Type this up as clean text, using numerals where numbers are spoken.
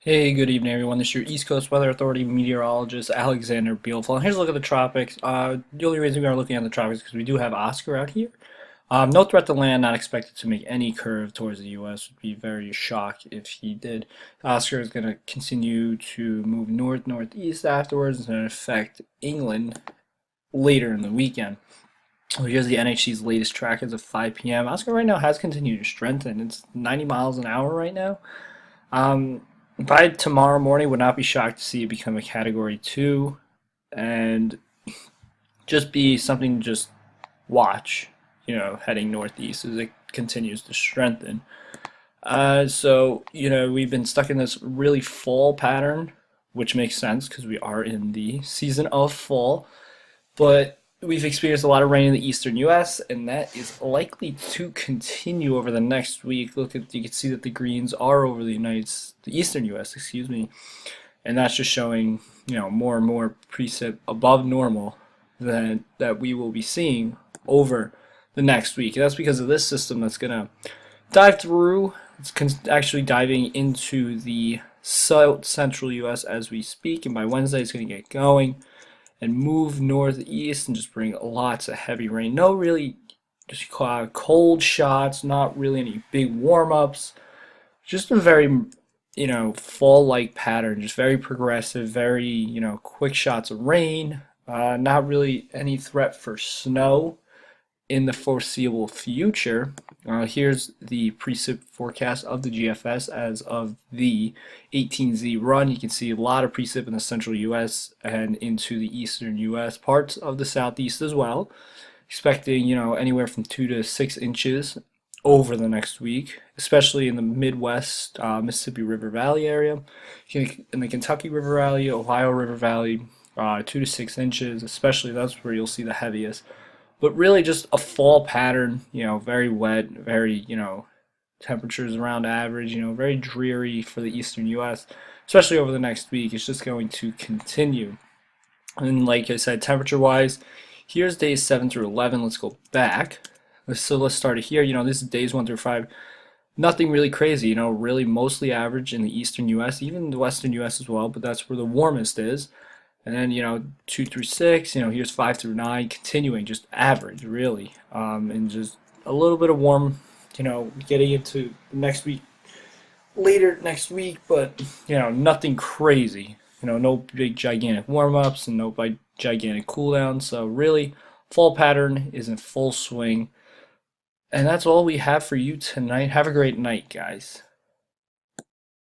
Hey, good evening, everyone. This is your East Coast Weather Authority meteorologist, Alexander Beautiful. And here's a look at the tropics. The only reason we are looking at the tropics is because we do have Oscar out here. No threat to land, not expected to make any curve towards the U.S. Would be very shocked if he did. Oscar is going to continue to move north-northeast afterwards and affect England later in the weekend. So here's the NHC's latest track as of 5 p.m. Oscar right now has continued to strengthen. It's 90 miles an hour right now. Um, by tomorrow morning, would not be shocked to see it become a Category 2 and just be something to just watch, heading northeast as it continues to strengthen. We've been stuck in this really fall pattern, which makes sense because we are in the season of fall. But we've experienced a lot of rain in the eastern U.S., and that is likely to continue over the next week. You can see that the greens are over the eastern U.S., excuse me, and that's just showing, more and more precip above normal that we will be seeing over the next week. And that's because of this system that's gonna dive through. It's actually diving into the south central U.S. as we speak, and by Wednesday it's gonna get going and move northeast and just bring lots of heavy rain. No really just cold shots, not really any big warm-ups. Just a very, fall-like pattern, just very progressive, very, quick shots of rain. Not really any threat for snow in the foreseeable future. Here's the precip forecast of the GFS as of the 18Z run. You can see a lot of precip in the central U.S. and into the eastern U.S., parts of the southeast as well. Expecting, anywhere from 2 to 6 inches over the next week, especially in the Midwest, Mississippi River Valley area, in the Kentucky River Valley, Ohio River Valley, 2 to 6 inches, especially that's where you'll see the heaviest. But really just a fall pattern, very wet, very, temperatures around average, very dreary for the eastern U.S., especially over the next week. It's just going to continue. And like I said, temperature-wise, here's days 7 through 11. Let's go back. So let's start it here. This is days 1 through 5. Nothing really crazy, really mostly average in the eastern U.S., even the western U.S. as well, but that's where the warmest is. And then, 2 through 6, here's 5 through 9, continuing, just average, really. And just a little bit of warm, getting into next week, later next week, but, nothing crazy. No big gigantic warm-ups and no big gigantic cool-downs. So really, fall pattern is in full swing. And that's all we have for you tonight. Have a great night, guys.